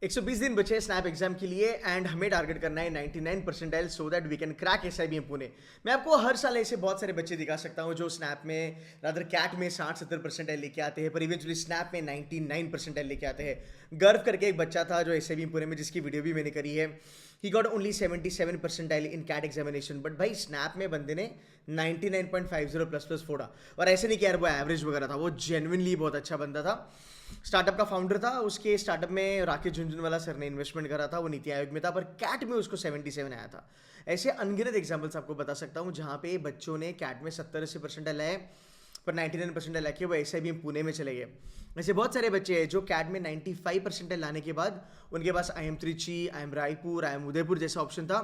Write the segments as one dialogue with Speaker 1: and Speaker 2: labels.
Speaker 1: 120 दिन बचे snap exam के लिए एंड हमें टारगेट करना है 99 percentile so that we can crack SIBM Pune. मैं आपको हर साल ऐसे बहुत सारे बच्चे दिखा सकता हूँ जो स्नैप में रादर कैट में 60-70 परसेंटाइल लेके आते हैं, पर इवेंचुअली स्नैप में 99 परसेंटाइल लेके आते हैं। गर्व करके एक बच्चा था जो एसआईबीएम पुणे में, जिसकी वीडियो भी मैंने करी है। He got only 77 percentile in CAT examination, but भाई स्नैप में बंदे ने 99.50 प्लस प्लस फोड़ा। और ऐसे नहीं कि यार वो एवरेज वगैरह था, वो जेन्युइनली बहुत अच्छा बंदा था। स्टार्टअप का फाउंडर था, उसके स्टार्टअप में राकेश झुंझुनवाला सर ने इन्वेस्टमेंट करा था, वो नीति आयोग में था, पर कैट में उसको 77 आया था। ऐसे अनगिनत एग्जाम्पल्स आपको बता सकता हूँ जहाँ पे बच्चों ने कैट में 70-80 परसेंट लाए, पर 99 परसेंट लाके वो एसआईबीएम पुणे में चले गए। ऐसे बहुत सारे बच्चे हैं जो कैट में 95 परसेंट लाने के बाद उनके पास I M Trichy, I M Raipur, I M Udaipur जैसा ऑप्शन था,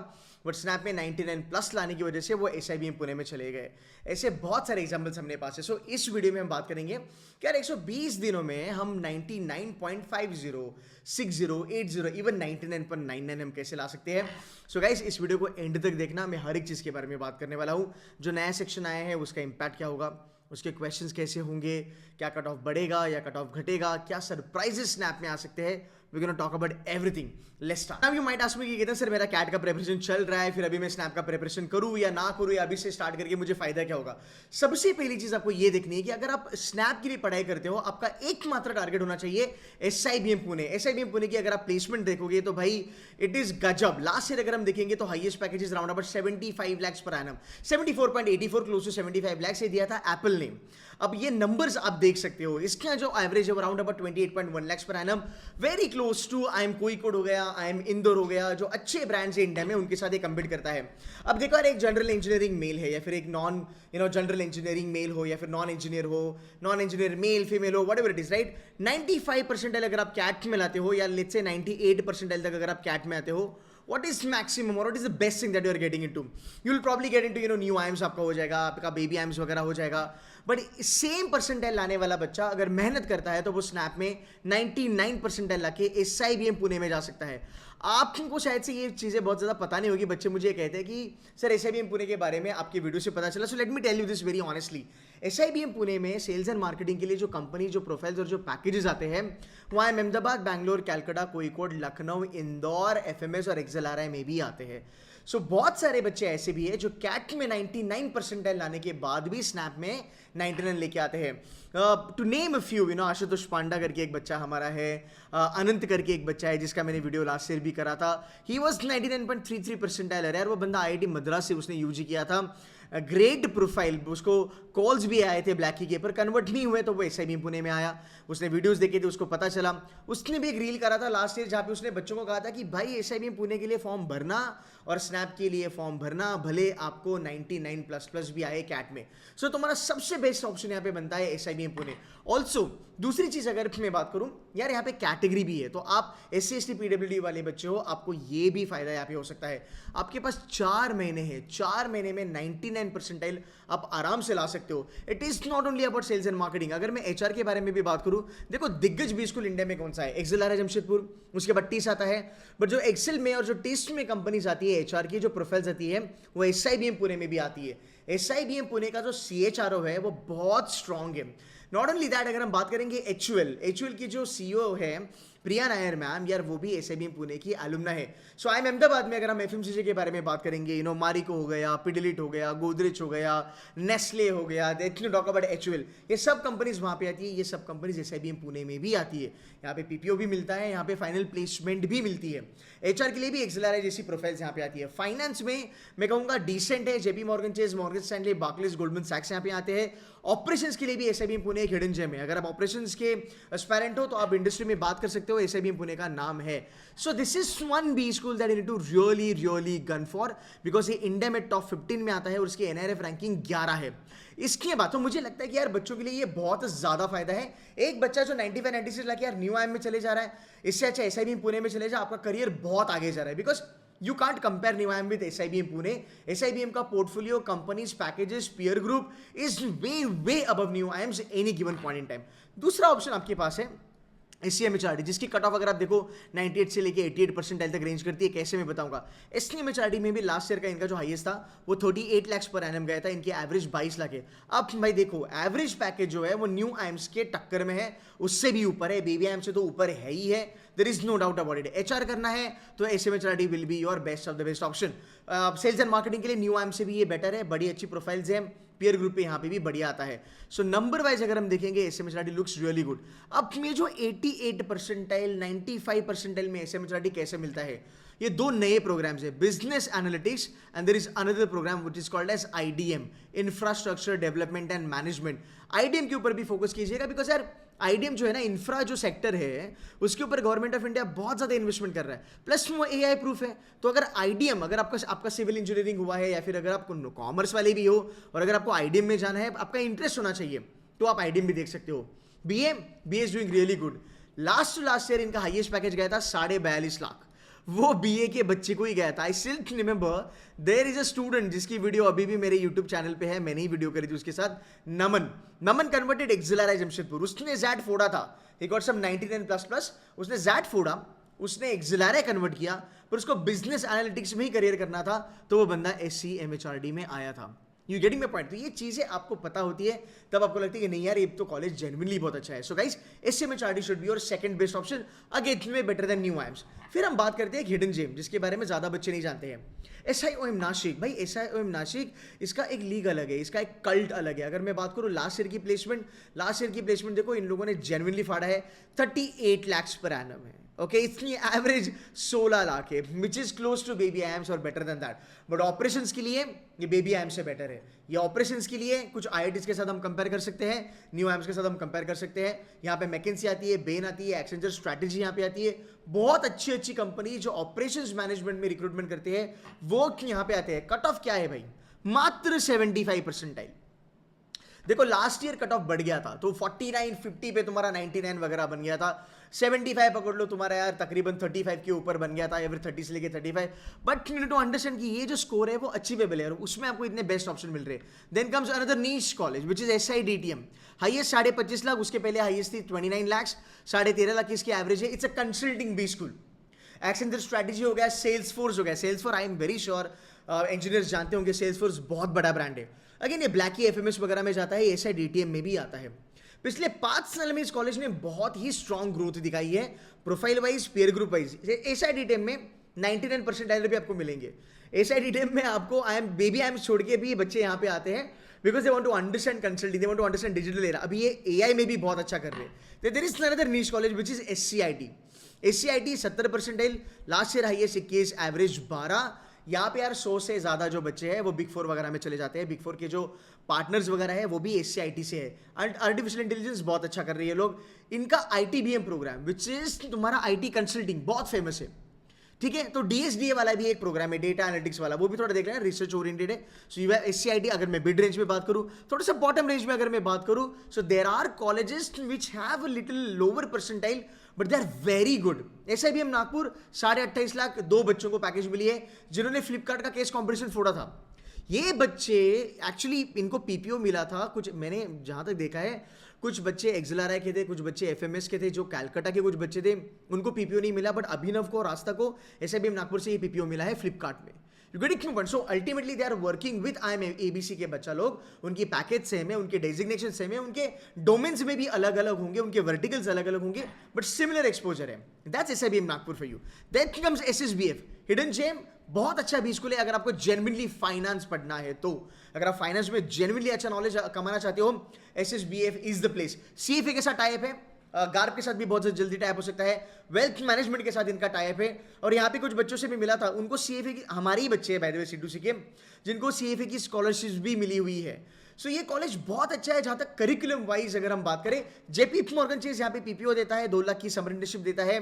Speaker 1: बट स्नैप में 99 प्लस लाने की वजह से वो एसआईबीएम पुणे में चले गए। ऐसे बहुत सारे एग्जाम्पल्स हमने पास है। सो इस वीडियो में हम बात करेंगे कि यार 120 दिनों में हम 99.50, 60, 80, इवन 99.99 हम कैसे ला सकते हैं। सो गाइस, इस वीडियो को एंड तक देखना। मैं हर एक चीज़ के बारे में बात करने वाला हूँ। जो नया सेक्शन आया है उसका इम्पैक्ट क्या होगा, उसके क्वेश्चंस कैसे होंगे, क्या कट ऑफ बढ़ेगा या कट ऑफ घटेगा, क्या सरप्राइजेस स्नैप में आ सकते हैं। We gonna talk about everything. Let's start. Now you might ask me कि कितना सर मेरा कैट का प्रिपरेशन चल रहा है, फिर अभी मैं स्नैप का प्रिपरेशन करूं या ना करूं, या अभी से स्टार्ट करके मुझे फायदा क्या होगा। सबसे पहली चीज आपको ये देखनी है कि अगर आप स्नैप के लिए पढ़ाई करते हो, आपका एकमात्र टारगेट होना चाहिए एसआईबीएम पुणे। एसआईबीएम पुणे की अगर आप प्लेसमेंट देखोगे तो भाई इट इज गजब। लास्ट ईयर अगर हम देखेंगे तो highest package round about 75 lakh per annum, 74.84 close to 75 lakh से दिया था एप्पल ने। अब ये नंबर्स आप देख सकते हो, इसका जो एवरेज है around about 28.1 lakh per annum, very close to I M Kozhikode हो गया, आई एम इंदौर हो गया, जो अच्छे ब्रांड्स है इंडिया में, उनके साथ ये कंपीट करता है। अब देखो यार, एक जनरल इंजीनियरिंग मेल है या फिर एक नॉन जनरल इंजीनियरिंग मेल हो या फिर नॉन इंजीनियर हो, नॉन इंजीनियर मेल फीमेल हो, whatever it is, right. 95 percentile अगर आप कैट में लाते हो, या लेट्स से 98 परसेंटाइल तक अगर आप कैट में आते हो, what is maximum or what is the best thing that you are getting into? You will probably get into new IIMS आपका हो जाएगा, आपका बेबी IIMS वगैरह हो जाएगा। बट सेम परसेंटाइल लाने वाला बच्चा अगर मेहनत करता है तो वो स्नैप में 99 परसेंटाइल लाके एसआईबीएम पुणे में जा सकता है। आपको शायद से ये चीज़ें बहुत ज़्यादा पता नहीं होगी। बच्चे मुझे कहते हैं कि सर एसआईबीएम पुणे के बारे में आपकी वीडियो से पता चला। So let me tell you this very honestly. SIBM Pune में सेल्स एंड मार्केटिंग के लिए जो कंपनी, जो प्रोफाइल्स और जो पैकेजेस आते हैं, वो अहमदाबाद, बैंगलोर, कैलकाटा, कोईकोड, लखनऊ, इंदौर, एफएमएस और एक्सएलआरआई में भी आते हैं। सो बहुत सारे बच्चे ऐसे भी हैं जो कैट में 99 परसेंटाइल लाने के बाद भी स्नैप में 99 लेके आते हैं। To name a few, Ashutosh Panda करके एक बच्चा हमारा है, अनंत करके एक बच्चा है जिसका मैंने वीडियो लास्ट ईयर भी करा था। ही वॉज 99.33 परसेंटाइल है यार। वो बंदा आईआईटी मद्रास से उसने यूजी किया था, ग्रेट प्रोफाइल, उसको कॉल्स भी आए थे ब्लैकी के, पर कन्वर्ट नहीं हुए तो वो एसआईबीएम पुणे में आया। उसने वीडियोस देखे थे, उसको पता चला। उसने भी एक रील करा था लास्ट ईयर जहाँ पे उसने बच्चों को कहा था कि भाई एसआईबीएम पुणे के लिए फॉर्म भरना और स्नैप के लिए फॉर्म भरना, भले आपको 99 प्लस प्लस भी आए कैट में। सो तुम्हारा सबसे बेस्ट ऑप्शन यहाँ पे बनता है एसआईबीएम पुणे। ऑल्सो दूसरी चीज अगर मैं बात करूं यार, यहाँ पे कैटेगरी भी है, तो आप SC ST PWD वाले बच्चे हो, आपको ये भी फायदा यहाँ पे हो सकता है। आपके पास 4 महीने हैं, 4 महीने में 99 परसेंटाइल आप आराम से ला सकते हो। It is not only about sales and marketing. अगर मैं HR के बारे में भी बात करूं, देखो दिग्गज बी स्कूल इंडिया में कौन सा है, एक्सेलआरआई जमशेदपुर, उसके बाद टीस आता है। बट जो एक्सेल में और जो टेस्ट में कंपनीज आती है HR की, जो प्रोफाइल्स आती है, वो एसआईबीएम पुणे में भी आती है। एसआईबीएम पुणे का जो CHRO है वो बहुत स्ट्रांग है। नॉट ओनली दैट, अगर हम बात करेंगे HUL की जो CEO है प्रिया नायर मैम, यार वो भी एसआईबीएम पुणे की एलुमना है। सो आई एम अहमदाबाद में अगर हम FMCG के बारे में बात करेंगे, मारिको हो गया, पिडिलिट हो गया, गोदरेज हो गया, नेस्ले हो गया, टॉक अबाउट HUL, ये सब कंपनीज वहाँ पे आती है। ये सब कंपनीज एसआईबीएम पुणे में भी आती है। यहाँ पे PPO भी मिलता है, यहाँ पे फाइनल प्लेसमेंट भी मिलती है। HR के लिए भी एक्सेलआरआई जैसी प्रोफाइल्स यहाँ पे आती है। फाइनेंस में मैं कहूँगा डिसेंट है, JP Morgan Chase, Morgan Stanley, Barclays, Goldman सैक्स यहाँ पे आते हैं। ऑपरेशंस के लिए भी एसआईबीएम पुणे एक हिडन जेम है। अगर आप ऑपरेशंस के एस्पायरेंट हो तो आप इंडस्ट्री में बात कर सकते हो, एसआईबीएम पुणे का नाम है। So this is one B school that you need to really gun for, because ये इंडिया में टॉप 15 में आता है और उसकी NRF रैंकिंग 11 है। इसके बाद तो मुझे लगता है कि यार बच्चों के लिए ये बहुत ज्यादा फायदा है। एक बच्चा जो 95-96 लाके यार न्यू IIM में चले जा रहा है, इससे अच्छा एसआईबीएम पुणे में चले जा, आपका करियर बहुत आगे जा रहा है। Because you can't compare New IIM with SIBM Pune. SIBM का portfolio, companies, packages, peer group is way above New IIM's any given point in time. दूसरा ऑप्शन आपके पास है SCMHRD, जिसकी कट ऑफ अगर आप देखो 98 से लेके 88 परसेंटाइल तक रेंज करती है। कैसे मैं बताऊंगा। SCMHRD में भी लास्ट ईयर का इनका जो हाईएस्ट था वो 38 लाख पर एनम गया था, इनकी एवरेज 22 लाख है। अब भाई देखो एवरेज पैकेज जो है वो न्यू आइम्स के टक्कर में है, उससे भी ऊपर है, बेबी आइम्स से तो ऊपर है ही है। There is no doubt about it. HR करना है तो SMHRD will be your best of the best option. Sales and marketing के लिए न्यू आईएम से भी ये बेटर है, बड़ी अच्छी प्रोफाइल्स हैं, पीयर ग्रुप पे यहाँ पे भी बढ़िया आता है। सो नंबर वाइज अगर हम देखेंगे एसएमएचआरडी लुक्स रियली गुड। अब में जो 88 परसेंटाइल 95 परसेंटाइल में एसएमएचआरडी कैसे मिलता है, ये दो नए प्रोग्राम्स है, business analytics and there is another programme which is called as IDM, infrastructure development and management. IDM के ऊपर भी फोकस कीजिएगा बिकॉज यार आईडीएम जो है ना, इंफ्रा जो सेक्टर है उसके ऊपर गवर्नमेंट ऑफ इंडिया बहुत ज्यादा इन्वेस्टमेंट कर रहा है, प्लस वो एआई प्रूफ है। तो अगर आईडीएम, अगर आपका सिविल इंजीनियरिंग हुआ है या फिर अगर आपको कॉमर्स वाले भी हो और अगर आपको आईडीएम में जाना है, आपका इंटरेस्ट होना चाहिए, तो आप आईडीएम भी देख सकते हो। BA is doing really good. Last year इनका हाईएस्ट पैकेज गया था 42.5 लाख, वो बीए के बच्चे को ही गया था। I still remember there is a student जिसकी वीडियो अभी भी मेरे यूट्यूब चैनल पे है, मैंने ही वीडियो करी थी उसके साथ, नमन कन्वर्टेड एक्सिलरा जमशेदपुर, उसने जैट फोड़ा था, ही गॉट सम 99++, उसने जैट फोड़ा, उसने एक्सिलरा कन्वर्ट किया, पर उसको बिजनेस एनालिटिक्स में ही करियर करना था, तो वो बंदा SCMHRD में आया था। You getting my point? तो ये चीजें आपको पता होती है तब आपको लगती है कि नहीं यार ये तो कॉलेज जेन्युइनली बहुत अच्छा है। So guys SCMHRD should be your second best option, again way better than new IIMs. फिर हम बात करते हैं हिडन जेम, जिसके बारे में ज्यादा बच्चे नहीं जानते हैं। SIOM नासिक, भाई SIOM नासिक, इसका एक लीग अलग है, इसका एक कल्ट अलग है। अगर मैं बात करूँ लास्ट ईयर की प्लेसमेंट देखो इन लोगों ने जेन्युइनली फाड़ा है, 38 lakhs पर एनम है। ओके, इतनी एवरेज 16 लाख है, which is close to baby IIMs और better than that. But operations के लिए ये बेबी आईएम्स से बेटर है। ये ऑपरेशंस के लिए कुछ आईआईटीज के साथ हम कंपेयर कर सकते हैं, न्यू आईएम्स के साथ हम कंपेयर कर सकते हैं। यहाँ पे मैकेंसी आती है, बेन आती है, एक्सेंचर स्ट्रैटेजी यहाँ पे आती है, बहुत अच्छी कंपनी जो ऑपरेशंस मैनेजमेंट में रिक्रूटमेंट करते हैं वो यहाँ पे आते हैं। कट ऑफ क्या है भाई? मात्र 75 परसेंटाइल। देखो लास्ट ईयर कट ऑफ बढ़ गया था, तो 49 50 पे तुम्हारा 99 वगैरह बन गया था, 75 पकड़ लो तुम्हारा यार तकरीबन 35 के ऊपर बन गया था, या फिर 30 से लेके 35। But you need to understand कि ये जो स्कोर है वो अचीवेबल है और उसमें आपको इतने बेस्ट ऑप्शन मिल रहे हैं। Then comes another niche college which is SIDTM, highest 25.5 lakh, उसके पहले हाईएस्ट थी 29 लाख, 13.5 लाख इसकी एवरेज है। It's a consulting B school. Accenture strategy हो गया, सेल्सफोर्स हो गया, Salesforce I am very sure engineers जानते होंगे, सेल्सफोर्स बहुत बड़ा ब्रांड है। अगेन ये ब्लैकी FMS वगैरह में जाता है, SIDTM में भी आता है। पिछले 5 साल में इस कॉलेज ने बहुत ही स्ट्रॉन्ग ग्रोथ दिखाई है, profile wise, peer group wise. SIDTM में 99% भी आपको मिलेंगे। SIDTM में आपको बेबी आई एम छोड़ के भी बच्चे यहाँ पे आते हैं because they want to understand consulting, they want to understand digital era. अभी ये AI में भी बहुत अच्छा कर रहे हैं। There is another niche college which is SCIT 70 percentile, last year highest 21, average 12। यहाँ पे यार 100 से ज्यादा जो बच्चे हैं वो बिग 4 वगैरह में चले जाते हैं। बिग 4 के जो पार्टनर्स वगैरह है वो भी SCIT से है। आर्टिफिशियल इंटेलिजेंस बहुत अच्छा कर रही है लोग। इनका ITBM प्रोग्राम विच इज तुम्हारा IT कंसल्टिंग बहुत फेमस है, ठीक है। तो DSDA वाला भी एक प्रोग्राम है, डेटा एनालिटिक्स वाला, वो भी थोड़ा देख लेना, रिसर्च ओरिएंटेड है। So you SCIT। अगर मैं मिड रेंज में बात करूँ, थोड़ा सा बॉटम रेंज में अगर मैं बात करूँ, so there are colleges which have a little lower percentile but they are very good. SIBM Nagpur 28.5 lakh 2 बच्चों को पैकेज मिली है जिन्होंने फ्लिपकार्ट का केस कॉम्पिटिशन फोड़ा था। ये बच्चे एक्चुअली इनको PPO मिला था, कुछ मैंने जहां तक देखा है कुछ बच्चे एक्सिलरा के थे, कुछ बच्चे FMS के थे, जो कैलकाटा के कुछ बच्चे थे उनको PPO नहीं मिला, बट अभिनव को और रास्ता को SIBM नागपुर से ये PPO मिला है फ्लिपकार्ट में। You get it? So ultimately they are working with IMABC के बच्चा लोग, उनकी पैकेज सेम है, उनके डेजिग्नेशन सेम है, उनके डोमेन्स में भी अलग अलग होंगे, उनके वर्टिकल्स अलग अलग होंगे, बट सिमिलर एक्सपोजर है। That's SIBM Nagpur for you. Then comes SSBF, hidden gem, बहुत अच्छा भी स्कूल है अगर आपको जेन्युइनली फाइनेंस पढ़ना है तो। अगर आप फाइनेंस में जेन्युइनली अच्छा नॉलेज कमाना चाहते हो, SSBF is the place. CFA के साथ टाइप है, गार्प के साथ भी बहुत जल्दी टाइप हो सकता है, वेल्थ मैनेजमेंट के साथ इनका टाइप है। और यहाँ पे कुछ बच्चों से भी मिला था, उनको CFA की, हमारे ही बच्चे हैं बाय द वे C2C के, जिनको CFA की स्कॉलरशिप भी मिली हुई है। सो ये कॉलेज बहुत अच्छा है। जहाँ तक करिकुलम वाइज अगर हम बात करें, JP मॉर्गन चेज यहाँ पे PPO देता है, 2 लाख की समर इंटर्नशिप देता है।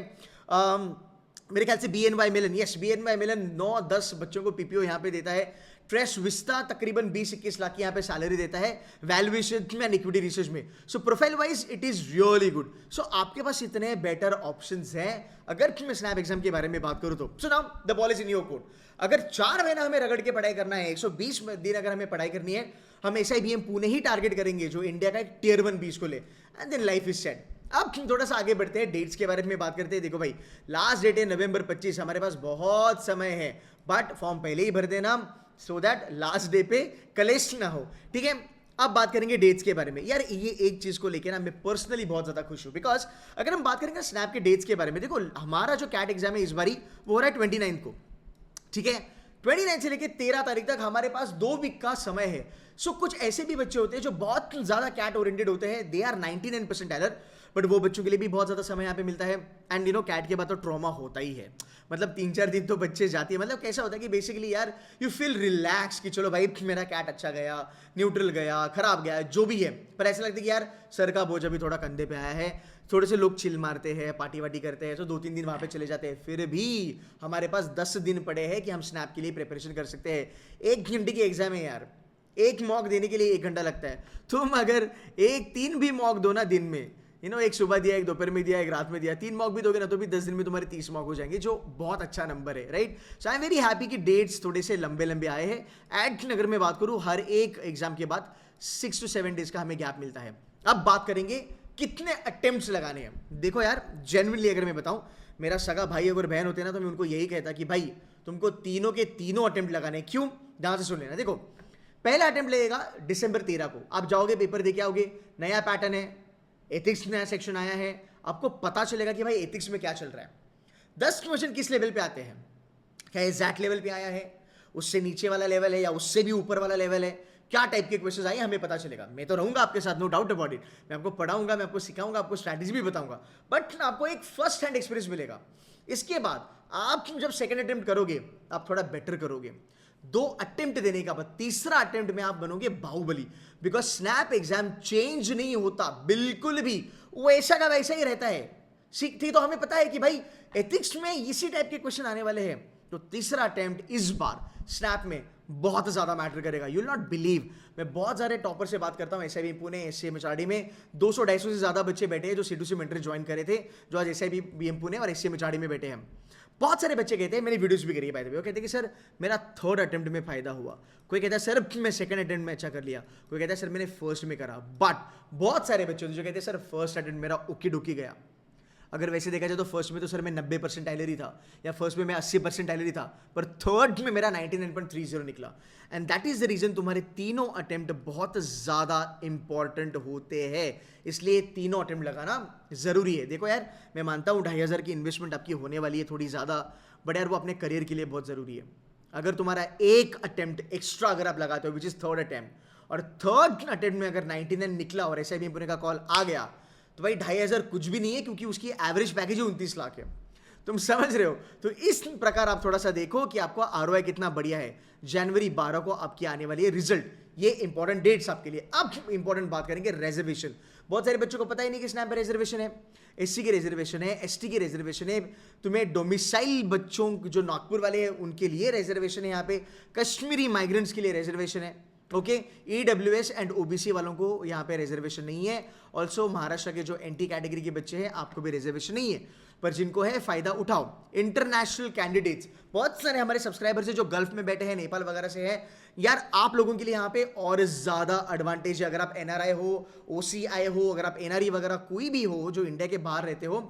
Speaker 1: मेरे ख्याल से BNY Mellon, yes BNY Mellon 9-10 बच्चों को PPO यहाँ पे देता है। ट्रेस विस्ता तकरीबन 20-21 लाख की यहाँ पे सैलरी देता है वैल्यूएशन में एंड इक्विटी रिसर्च में। So profile wise it is really good. So आपके पास इतने बेटर ऑप्शंस हैं अगर मैं स्नैप एग्जाम के बारे में बात करूँ तो। So now the ball is in your court. अगर 4 महीना हमें रगड़ के पढ़ाई करना है, 120 दिन अगर हमें पढ़ाई करनी है, हम SIBM पुणे ही टारगेट करेंगे जो इंडिया का एक Tier 1 B स्कूल है, and then life is set. अब थोड़ा सा आगे बढ़ते हैं, डेट्स के बारे में बात करते हैं। देखो भाई, लास्ट डेट है नवंबर 25, हमारे पास बहुत समय है, बट फॉर्म पहले ही भर देना सो दैट लास्ट डे पे कलेश ना हो, ठीक है। अब बात करेंगे डेट्स के बारे में। यार ये एक चीज को लेकर ना मैं पर्सनली बहुत ज्यादा खुश हूं, बिकॉज अगर हम बात करेंगे स्नैप के डेट्स के बारे में, देखो हमारा जो कैट एग्जाम है इस बारी वो हो रहा है 29 को, ठीक है। 29 से लेकर 13 तारीख तक हमारे पास 2 वीक का समय है। सो कुछ ऐसे भी बच्चे होते हैं जो बहुत ज्यादा कैट ओरिएंटेड होते हैं, दे आर 99% एरर, बट वो बच्चों के लिए भी बहुत ज्यादा समय यहाँ पे मिलता है। एंड यू नो कैट के बाद तो ट्रॉमा होता ही है, मतलब 3-4 दिन तो बच्चे जाती है, मतलब कैसा होता है कि बेसिकली यार यू फील रिलैक्स कि चलो भाई मेरा कैट अच्छा गया, न्यूट्रल गया, खराब गया, जो भी है, पर ऐसा लगता है कि यार सर का बोझ अभी थोड़ा कंधे पे आया है। थोड़े से लोग चिल मारते हैं, पार्टी वार्टी करते हैं, तो 2-3 दिन वहाँ पे चले जाते हैं। फिर भी हमारे पास 10 दिन पड़े हैं कि हम स्नैप के लिए प्रिपरेशन कर सकते हैं। 1 घंटे की एग्जाम है यार, एक मॉक देने के लिए 1 घंटा लगता है। तुम अगर 3 भी मॉक दो ना दिन में, एक सुबह दिया, एक दोपहर में दिया, एक रात में दिया, 3 मॉक भी दोगे ना तो भी 10 दिन में तुम्हारे 30 मॉक हो जाएंगे, जो बहुत अच्छा नंबर है, right. So I am very happy कि डेट्स थोड़े से लंबे लंबे आए हैं। एंड अगर मैं बात करूँ हर एक एग्जाम के बाद 6 to 7 डेज का हमें गैप मिलता है। अब बात करेंगे कितने अटेम्प्ट्स लगाने हैं। देखो यार जेन्युइनली अगर मैं बताऊं, मेरा सगा भाई अगर बहन होते ना तो मैं उनको यही कहता कि भाई तुमको तीनों के तीनों अटेम्प्ट लगाने। क्यों? ध्यान से सुन लेना। देखो पहला अटेम्प्ट लगेगा दिसंबर 13 को, आप जाओगे पेपर देके आओगे, नया पैटर्न है, एथिक्स नया सेक्शन आया है, आपको पता चलेगा कि भाई एथिक्स में क्या चल रहा है। 10 क्वेश्चन किस लेवल पे आते हैं, क्या एग्जैक्ट लेवल पे आया है, उससे नीचे वाला लेवल है या उससे भी ऊपर वाला लेवल है, क्या टाइप के क्वेश्चंस आए हमें पता चलेगा। मैं तो रहूंगा आपके साथ, नो डाउट अबाउट इट, मैं आपको पढ़ाऊंगा, मैं आपको सिखाऊंगा, आपको स्ट्रैटेजी भी बताऊंगा, बट आपको एक फर्स्ट हैंड एक्सपीरियंस मिलेगा। इसके बाद आप जब सेकंड अटेम्प्ट करोगे आप थोड़ा बेटर करोगे। 2 अटेम्प्ट देने का बाद तीसरा अटेम्प्ट में आप बनोगे Baahubali, because SNAP exam change नहीं होता बिल्कुल भी, वैसा का वैसा ही रहता है। सीखती तो हमें पता है कि भाई एथिक्स में इसी टाइप के क्वेश्चन आने वाले हैं, तो तीसरा अटेम्प्ट इस बार स्नैप में बहुत ज्यादा मैटर करेगा। यू विल नॉट बिलीव, मैं बहुत सारे टॉपर से बात करता हूँ एसआईबी पुणे, एससीए मेचाडी में 200-250 से ज्यादा बच्चे बैठे हैं जो C2C मेंटर ज्वाइन करे थे, जो आज एसआईबी बीएम पुणे और एससीए मेचाडी में बैठे हैं। बहुत सारे बच्चे कहते हैं, मैंने वीडियोस भी करी है बाय द वे, वो कहते हैं कि सर मेरा 3rd अटेम्प्ट में फायदा हुआ, कोई कहता है सर मैं 2nd अटेम्प्ट में अच्छा कर लिया, कोई कहता है सर मैंने 1st में करा। बट बहुत सारे बच्चे जो कहते हैं सर 1st अटेम्प्ट मेरा उकी डुकी गया। अगर वैसे देखा जाए तो 1st में तो सर मैं 90% टाइलर ही था, या 1st में मैं 80% टाइलर ही था, पर 3rd में मेरा 99.30 निकला। And that is the reason तुम्हारे तीनों अटेम्प्ट बहुत ज्यादा इंपॉर्टेंट होते हैं, इसलिए तीनों अटेम्प्ट लगाना जरूरी है। देखो यार मैं मानता हूँ 2500 की इन्वेस्टमेंट आपकी होने वाली है थोड़ी ज्यादा, बट यार वो अपने करियर के लिए बहुत जरूरी है। अगर तुम्हारा एक अटेम्प्ट एक्स्ट्रा अगर आप लगाते हो विच इज 3rd अटेम्प्ट, और 3rd अटेम्प्ट में अगर 99 निकला और एसआईबी पुणे का कॉल आ गया, तो भाई 2500 कुछ भी नहीं है, क्योंकि उसकी एवरेज पैकेज ही 29 लाख है। तुम समझ रहे हो? तो इस प्रकार आप थोड़ा सा देखो कि आपका आरओआई कितना बढ़िया है। जनवरी 12 को आपकी आने वाली है रिजल्ट, ये इंपॉर्टेंट डेट्स आपके लिए। अब इंपॉर्टेंट बात करेंगे रिजर्वेशन। बहुत सारे बच्चों को पता ही नहीं कि स्नैप पे रिजर्वेशन है, एससी की रिजर्वेशन है, एसटी की रिजर्वेशन है, तुम्हें डोमिसाइल बच्चों जो नागपुर वाले हैं उनके लिए रिजर्वेशन है, यहाँ पे कश्मीरी माइग्रेंट्स के लिए रिजर्वेशन है, ओके। ईडब्ल्यूएस एंड ओबीसी वालों को यहाँ पे रिजर्वेशन नहीं है। ऑल्सो महाराष्ट्र के जो एनटी कैटेगरी के बच्चे हैं आपको भी रिजर्वेशन नहीं है, पर जिनको है फायदा उठाओ। इंटरनेशनल कैंडिडेट्स बहुत सारे हमारे सब्सक्राइबर्स हैं जो गल्फ में बैठे हैं, नेपाल वगैरह से है, यार आप लोगों के लिए यहाँ पे और ज्यादा एडवांटेज है। अगर आप एनआरआई हो, ओसीआई हो, अगर आप एनआरई वगैरह कोई भी हो जो इंडिया के बाहर रहते हो,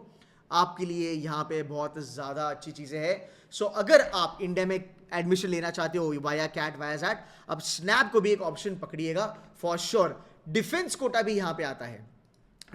Speaker 1: आपके लिए यहाँ पे बहुत ज्यादा अच्छी चीजें हैं। सो अगर आप इंडिया में एडमिशन लेना चाहते हो वाया कैट वाया जैट, अब स्नैप को भी एक ऑप्शन पकड़िएगा फॉर श्योर। डिफेंस कोटा भी यहाँ पे आता है।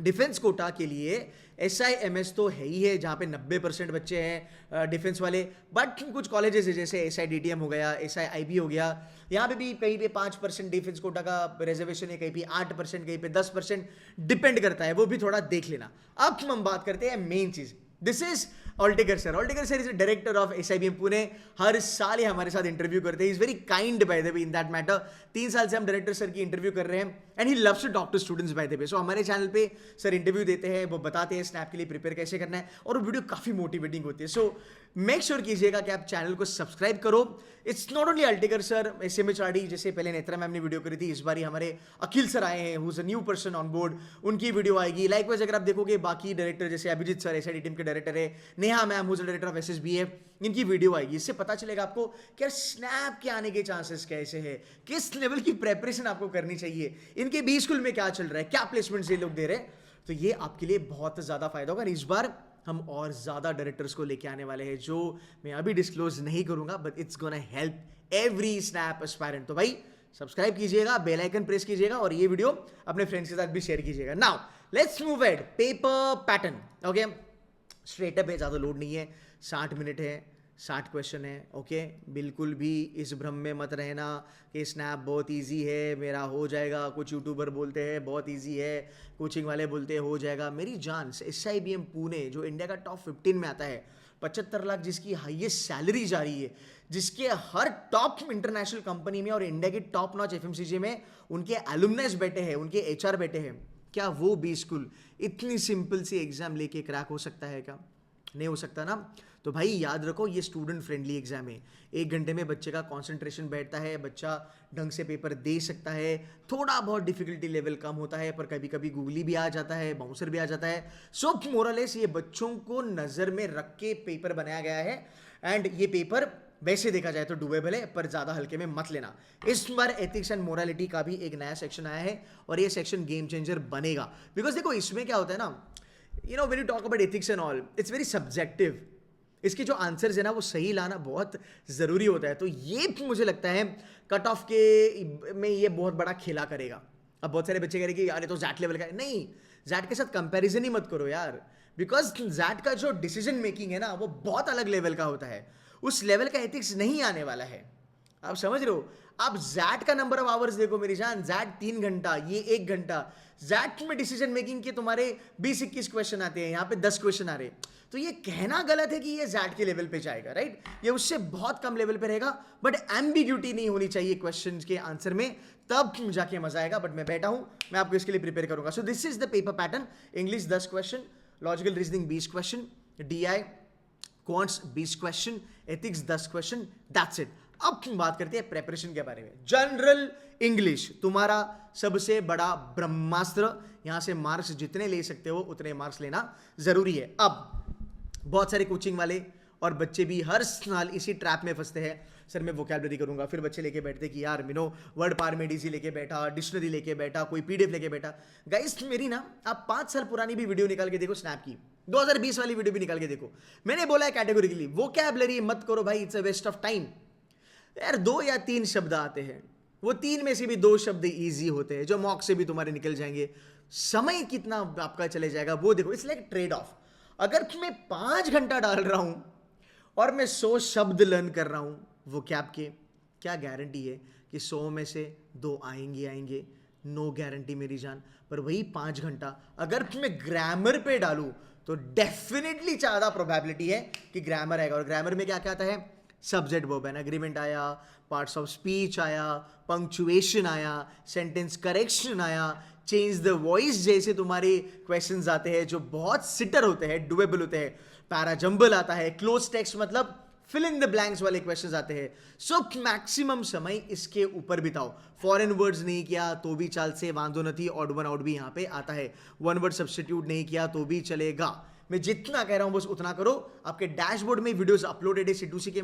Speaker 1: डिफेंस कोटा के लिए SIMS तो है ही है, जहाँ पे 90% बच्चे हैं डिफेंस वाले, बट कुछ कॉलेजेस है जैसे SIDTM हो गया, SIIB हो गया, यहाँ पे भी कहीं पे 5% डिफेंस कोटा का रिजर्वेशन है, कहीं पे 8%, कहीं पे 10%, डिपेंड करता है, वो भी थोड़ा देख लेना। अब हम बात करते हैं मेन चीज, दिस इज ऑल्टिगर सर। ऑल्टिगर sir is director of SIBM Pune, हर साल ही हमारे साथ इंटरव्यू करते हैं, is very kind by the way in that matter. 3 साल से हम डायरेक्टर सर की इंटरव्यू कर रहे हैं and he loves to talk to students by the way. So हमारे चैनल पे सर इंटरव्यू देते हैं, वो बताते हैं स्नैप के लिए प्रिपेयर कैसे करना है, और वो वीडियो काफी मोटिवेटिंग होती है। सो मेक श्योर कीजिएगा कि आप चैनल को सब्सक्राइब करो। इट्स नॉट ओनली अल्टिगर सर, SMHRD जैसे पहले नेत्रा मैम ने वीडियो करी थी, इस बार हमारे अखिल सर आए हैं, who is a new person on board, उनकी वीडियो आएगी। लाइकवाइज अगर आप देखोगे बाकी डायरेक्टर जैसे अभिजीत सर SID टीम के डायरेक्टर है, Neha ma'am who is director of SSB है, इनकी वीडियो आएगी। इससे पता चलेगा आपको कि स्नैप के आने के चांसेस कैसे है, किस लेवल की प्रेपरेशन आपको करनी चाहिए, इनके बी स्कूल में क्या चल रहा है, क्या प्लेसमेंट ये लोग दे रहे हैं, तो ये आपके लिए बहुत ज्यादा फायदा होगा। इस बार हम और ज्यादा डायरेक्टर्स को लेके आने वाले हैं, जो मैं अभी डिस्क्लोज नहीं करूंगा, but it's gonna help every snap aspirant. तो भाई सब्सक्राइब कीजिएगा, बेल आइकन प्रेस कीजिएगा और ये वीडियो अपने फ्रेंड्स के साथ भी शेयर कीजिएगा। Now let's move ahead paper pattern. Okay, straight up है, ज़्यादा लोड नहीं है, 60 मिनट है, 60 क्वेश्चन है। ओके, बिल्कुल भी इस भ्रम में मत रहना कि स्नैप बहुत इजी है, मेरा हो जाएगा। कुछ यूट्यूबर बोलते हैं बहुत इजी है, कोचिंग वाले बोलते हैं हो जाएगा। मेरी जान, SIBM पुणे जो इंडिया का टॉप 15 में आता है, 75 लाख जिसकी हाईएस्ट सैलरी जा रही है, जिसके हर टॉप इंटरनेशनल कंपनी में और इंडिया की टॉप नॉच FMCG में उनके एलुमनाइज बैठे हैं, उनके HR बैठे हैं, क्या वो बी स्कूल इतनी सिंपल सी एग्जाम लेके क्रैक हो सकता है क्या? नहीं हो सकता ना। तो भाई याद रखो, ये स्टूडेंट फ्रेंडली एग्जाम है। 1 घंटे में बच्चे का कंसंट्रेशन बैठता है, बच्चा ढंग से पेपर दे सकता है। थोड़ा बहुत डिफिकल्टी लेवल कम होता है, पर कभी कभी गूगली भी आ जाता है, बाउंसर भी आ जाता है। सो मोरलेस ये बच्चों को नज़र में रख के पेपर बनाया गया है। एंड ये पेपर वैसे देखा जाए तो डुएबल है, पर ज़्यादा हल्के में मत लेना। इस बार एथिक्स एंड मोरालिटी का भी एक नया सेक्शन आया है और ये सेक्शन गेम चेंजर बनेगा। बिकॉज देखो इसमें क्या होता है ना, when you talk about ethics and all, it's very subjective. इसके जो आंसर्स है ना वो सही लाना बहुत ज़रूरी होता है। तो ये मुझे लगता है कट ऑफ के में ये बहुत बड़ा खेला करेगा। अब बहुत सारे बच्चे कह रहे कि यार ये तो जैट लेवल का है। नहीं, जैट के साथ कंपैरिजन ही मत करो यार, बिकॉज जैट का जो डिसीजन मेकिंग है ना वो बहुत अलग लेवल का होता है। उस लेवल का एथिक्स नहीं आने वाला है। आप समझ रहे हो? आप जैट का नंबर ऑफ आवर्स देखो मेरी जान, जैट 3 घंटा, ये 1 घंटा। जैट में डिसीजन मेकिंग के तुम्हारे 20-21 क्वेश्चन आते हैं, यहाँ पे 10 क्वेश्चन आ रहे। तो ये कहना गलत है कि ये जैट के लेवल पे जाएगा, राइट? ये उससे बहुत कम लेवल पे रहेगा, बट एम्बिग्यूटी नहीं होनी चाहिए क्वेश्चन के आंसर में, तब जाके मजा आएगा। बट मैं बैठा हूं, मैं आपको इसके लिए प्रिपेयर करूंगा। सो this is the paper pattern. English 10 question, logical reasoning 20 question, DI quants 20 question, ethics 10 question, that's it. अब बात करते हैं प्रेपरेशन के बारे में। जनरल इंग्लिश तुम्हारा सबसे बड़ा ब्रह्मास्त्र। यहां से मार्क्स जितने ले सकते हो उतने मार्क्स लेना जरूरी है। अब बहुत सारे कोचिंग वाले और बच्चे भी हर साल इसी ट्रैप में फंसते हैं, सर मैं वोकैबुलरी करूंगा, फिर बच्चे लेके बैठते कि यार वर्ड पार में डीसी लेके बैठा, डिक्शनरी लेके बैठा, कोई PDF लेके बैठा। गाइस मेरी ना, आप 5 साल पुरानी भी वीडियो निकाल के देखो स्नैप की, 2020 वाली वीडियो भी निकाल के देखो। मैंने बोला है कैटेगोरिकली वोकैबुलरी मत करो भाई, it's a waste of time. यार 2 या 3 शब्द आते हैं, वो 3 में से भी 2 शब्द ईजी होते हैं जो मॉक से भी तुम्हारे निकल जाएंगे। समय कितना आपका चले जाएगा वो देखो। It's like trade off. अगर मैं 5 घंटा डाल रहा हूं और मैं 100 शब्द लर्न कर रहा हूं वो कैब के, क्या गारंटी है कि 100 में से 2 आएंगे? नो गारंटी मेरी जान। पर वही 5 घंटा अगर मैं ग्रामर पे डालूं तो डेफिनेटली ज़्यादा प्रोबेबिलिटी है कि ग्रामर आएगा। और ग्रामर में क्या क्या आता है? सब्जेक्ट वर्ब एंड एग्रीमेंट आया, पार्ट्स ऑफ स्पीच आया, पंक्चुएशन आया, सेंटेंस करेक्शन आया, चेंज द वॉइस जैसे तुम्हारे क्वेश्चंस आते हैं जो बहुत सिटर होते हैं, डुएबल होते हैं। पैराजंबल आता है, क्लोज टेक्स्ट मतलब फिल इन द ब्लैंक्स वाले क्वेश्चंस आते हैं। सो मैक्सिमम समय इसके ऊपर बिताओ। फॉरेन वर्ड्स नहीं किया तो भी चाल से वांदो नहीं, ऑड वन आउट भी यहाँ पे आता है। 1 वर्ड सब्स्टिट्यूट नहीं किया तो भी चलेगा। मैं जितना कह रहा हूं बस उतना करो। आपके डैशबोर्ड में वीडियोस अपलोडेड है C2C के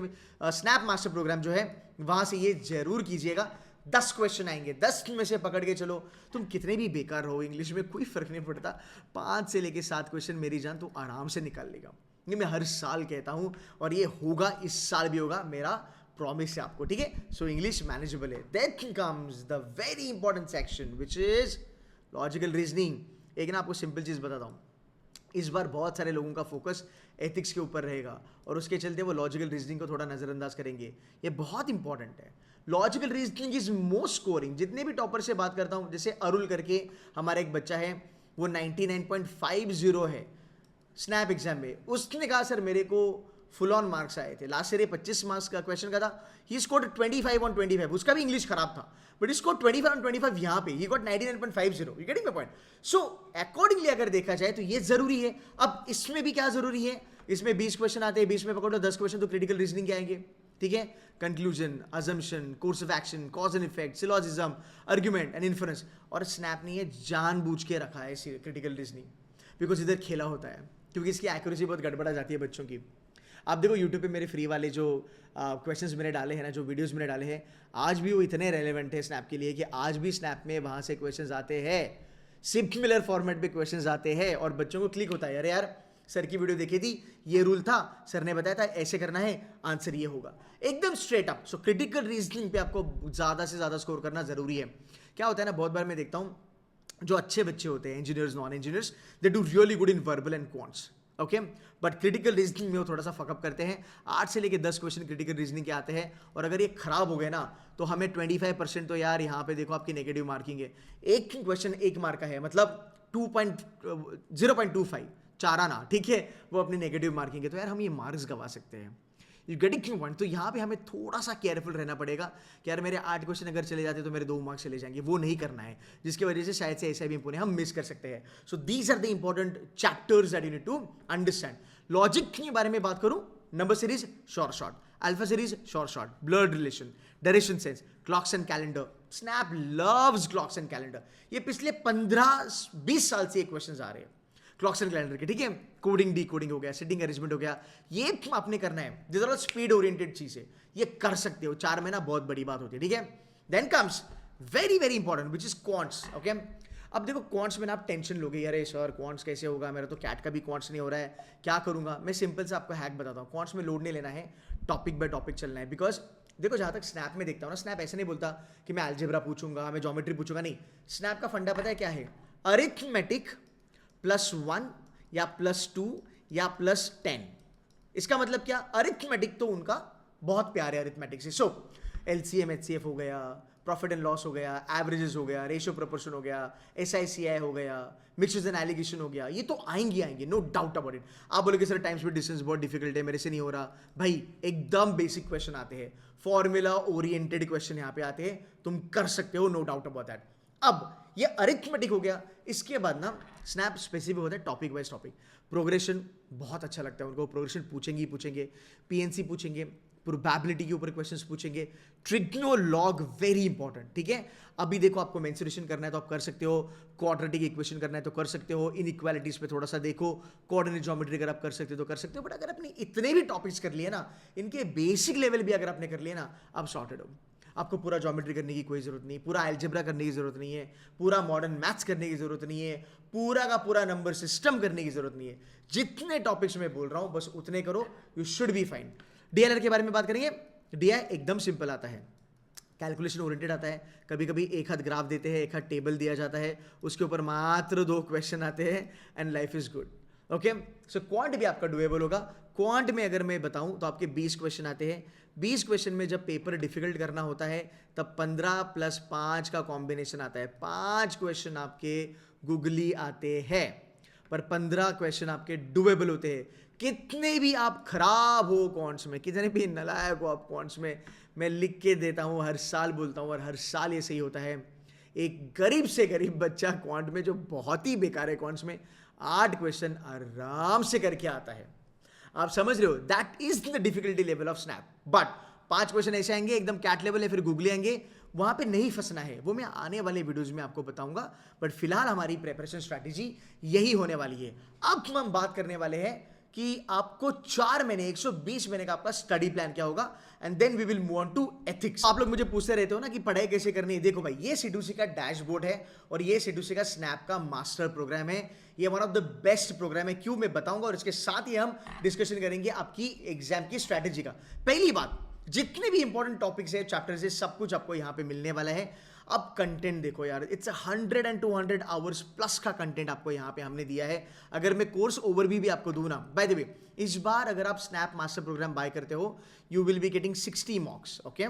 Speaker 1: स्नैप मास्टर प्रोग्राम जो है, वहां से ये जरूर कीजिएगा। 10 क्वेश्चन आएंगे, 10 में से पकड़ के चलो। तुम कितने भी बेकार हो इंग्लिश में कोई फर्क नहीं पड़ता, 5 से लेके 7 क्वेश्चन मेरी जान तो आराम से निकाल लेगा। ये मैं हर साल कहता हूं और ये होगा, इस साल भी होगा, मेरा प्रॉमिस है आपको, ठीक है? सो इंग्लिश मैनेजेबल है। Then comes the very important section which is logical reasoning. एक ना आपको सिंपल चीज बताता हूं, इस बार बहुत सारे लोगों का फोकस एथिक्स के ऊपर रहेगा और उसके चलते वो लॉजिकल रीजनिंग को थोड़ा नज़रअंदाज करेंगे। ये बहुत इंपॉर्टेंट है। Logical reasoning is most scoring. जितने भी टॉपर से बात करता हूं, जैसे अरुल करके हमारा एक बच्चा है, वो 99.50 है स्नैप एग्जाम में। उसने कहा सर मेरे को फुल ऑन मार्क्स आए थे लास्ट ईयर, ये 25 मार्क्स का क्वेश्चन का था। He scored 25 on 25। उसका भी इंग्लिश खराब था, बट इसको 25 on 25 यहाँ पे he got 99.50। You getting my point? So accordingly अगर देखा जाए तो ये जरूरी है। अब इसमें भी क्या जरूरी है? इसमें 20 क्वेश्चन आते हैं, 20 में पकड़ो 10 क्वेश्चन तो क्रिटिकल रीजनिंग के आएंगे, ठीक है? Conclusion, assumption, course of action, cause and effect, syllogism, argument and inference. और स्नैप ने ये जानबूझ के रखा है क्रिटिकल रीजनिंग, बिकॉज इधर खेला होता है, क्योंकि इसकी एक्यूरेसी बहुत गड़बड़ा जाती है बच्चों की। आप देखो यूट्यूब पे मेरे फ्री वाले जो क्वेश्चंस मैंने डाले हैं ना, जो वीडियोस मैंने डाले हैं, आज भी वो इतने रेलेवेंट है स्नैप के लिए कि आज भी स्नैप में वहाँ से क्वेश्चंस आते हैं, सिमिलर फॉर्मेट पे क्वेश्चंस आते हैं और बच्चों को क्लिक होता है, अरे यार सर की वीडियो देखी थी, ये रूल था, सर ने बताया था ऐसे करना है, आंसर ये होगा, एकदम straight up. So critical reasoning पे आपको ज़्यादा से ज़्यादा स्कोर करना ज़रूरी है। क्या होता है ना, बहुत बार मैं देखता हूँ जो अच्छे बच्चे होते हैं, engineers, non engineers, they do really good in verbal and quants, okay, but critical reasoning में वो थोड़ा सा फकअप करते हैं। 8 से लेके 10 क्वेश्चन क्रिटिकल रीजनिंग के आते हैं, और अगर ये खराब हो गए ना तो हमें 25% तो यार यहाँ पे देखो आपकी नेगेटिव मार्किंग है। एक क्वेश्चन 1 मार्क का है, मतलब 0.25 चार आना, ठीक है, वो अपनी नेगेटिव मार्किंग है, तो यार हम ये मार्क्स गवा सकते हैं। You getting point. तो यहाँ पे हमें थोड़ा सा केयरफुल रहना पड़ेगा कि यार मेरे 8 क्वेश्चन अगर चले जाते तो मेरे 2 मार्क्स चले जाएंगे, वो नहीं करना है, जिसकी वजह से शायद से ऐसा भी पुणे हम मिस कर सकते हैं। So these are the important chapters that you need to understand. Logic के बारे में बात करूं, number series short, alpha series short, blood relation, direction sense, clocks and calendar. SNAP loves clocks and calendar. ये पिछले 15-20 साल से ये क्वेश्चंस आ रहे हैं क्लॉक्स एंड कैलेंडर के, ठीक है। कोडिंग डी कोडिंग हो गया, सिटिंग अरेंजमेंट हो गया, ये आपने करना है। दिस आर स्पीड ओरिएंटेड चीजें, ये कर सकते हो 4 महीना, बहुत बड़ी बात होती है, ठीक है। Then comes very very important which is quants, okay. अब देखो क्वांट्स में ना आप टेंशन लोगे, अरे सर क्वांट्स कैसे होगा, मेरा तो कैट का भी क्वांट्स नहीं हो रहा है, क्या करूंगा। मैं सिंपल से आपको हैक बताता हूँ। क्वांट्स में लोड नहीं लेना है, टॉपिक बाय टॉपिक चलना है। बिकॉज देखो जहां तक स्नैप में देखता हूँ ना, स्नैप ऐसे नहीं बोलता कि मैं अलजेब्रा पूछूंगा, मैं ज्योमेट्री पूछूंगा, नहीं। स्नैप का फंडा पता है क्या है, अरिथमेटिक +1 या +2 या +10। इसका मतलब क्या, अरिथमेटिक तो उनका बहुत प्यार है अरिथमेटिक से। सो एलसीएम एचसीएफ हो गया, प्रॉफिट एंड लॉस हो गया, एवरेजेस हो गया, रेशियो प्रोपोर्शन हो गया, एसआईसीआई हो गया, मिक्सचर्स एंड एलिगेशन हो गया, ये तो आएंगे, नो डाउट अबाउट इट। आप बोलोगे सर टाइम्स विद डिस्टेंस बहुत डिफिकल्ट है, मेरे से नहीं हो रहा। भाई एकदम बेसिक क्वेश्चन आते हैं, फॉर्मूला ओरिएंटेड क्वेश्चन यहाँ पे आते हैं, तुम कर सकते हो, नो डाउट अबाउट दैट। अब ये अरिथमेटिक हो गया, इसके बाद ना स्नैप स्पेसिफिक होता है टॉपिक वाइज टॉपिक। प्रोग्रेशन बहुत अच्छा लगता है उनको, प्रोग्रेशन पूछेंगे, पीएनसी पूछेंगे, प्रोबेबिलिटी के ऊपर क्वेश्चंस पूछेंगे, ट्रिग्नोलॉग वेरी इंपॉर्टेंट, ठीक है। अभी देखो आपको मेंसुरेशन करना है तो आप कर सकते हो, क्वाड्रेटिक इक्वेशन करना है तो कर सकते हो, इनइक्वालिटीज पे थोड़ा सा देखो, कोऑर्डिनेट ज्योमेट्री अगर आप कर सकते हो तो कर सकते हो। बट अगर आपने इतने भी टॉपिक्स कर लिए ना, इनके बेसिक लेवल भी अगर आपने कर लिए ना, आप सॉर्टेड हो। आपको पूरा ज्योमेट्री करने की कोई जरूरत नहीं, पूरा अलजेब्रा करने की जरूरत नहीं है, पूरा मॉडर्न मैथ्स करने की जरूरत नहीं है, पूरा का पूरा नंबर सिस्टम करने की जरूरत नहीं है। जितने टॉपिक्स मैं बोल रहा हूं बस उतने करो, you should be fine. DLR के बारे में बात करेंगे। डीआई एकदम सिंपल आता है, कैलकुलेशन ओरिएंटेड आता है। कभी कभी एक हाथ ग्राफ देते हैं, एक हाथ टेबल दिया जाता है, उसके ऊपर मात्र 2 क्वेश्चन आते हैं and life is good, okay. So quant भी आपका डुएबल होगा। क्वांट में अगर मैं बताऊं तो आपके 20 क्वेश्चन आते हैं। 20 क्वेश्चन में जब पेपर डिफिकल्ट करना होता है तब 15 + 5 का कॉम्बिनेशन आता है। 5 क्वेश्चन आपके गूगली आते हैं, पर 15 क्वेश्चन आपके डुएबल होते हैं। कितने भी आप खराब हो क्वांट्स में, कितने भी नालायक हो आप क्वांट्स में, मैं लिख के देता हूँ, हर साल बोलता हूँ और हर साल ये सही होता है। एक गरीब से गरीब बच्चा क्वांट में जो बहुत ही बेकार है क्वांट्स में, 8 क्वेश्चन आराम से करके आता है। आप समझ रहे हो, that is the difficulty level of snap. But 5 question ऐसे आएंगे एकदम कैट लेवल है, फिर गूगली आएंगे, वहां पे नहीं फंसना है, वो मैं आने वाले वीडियोस में आपको बताऊंगा। बट फिलहाल हमारी प्रिपरेशन स्ट्रैटेजी यही होने वाली है। अब हम बात करने वाले हैं कि आपको 4 महीने 120 महीने का आपका स्टडी प्लान क्या होगा, and then we will move on to ethics. आप लोग मुझे पूछते रहते हो ना कि पढ़ाई कैसे करनी है। देखो भाई, ये C2C का डैशबोर्ड है और ये C2C का स्नैप का मास्टर प्रोग्राम है। ये one of the best program है, क्यों मैं बताऊंगा, और इसके साथ ही हम डिस्कशन करेंगे आपकी एग्जाम की स्ट्रैटेजी का। पहली बात, जितने भी इंपॉर्टेंट टॉपिक्स है, चैप्टर्स है, सब कुछ आपको यहाँ पे मिलने वाला है। अब कंटेंट देखो यार, इट्स 100 and 200 आवर्स प्लस का कंटेंट आपको यहाँ पे हमने दिया है। अगर मैं कोर्स ओवरव्यू भी आपको दूं ना, बाय द वे इस बार अगर आप स्नैप मास्टर प्रोग्राम बाय करते हो, you will be getting 60 मॉक्स, okay.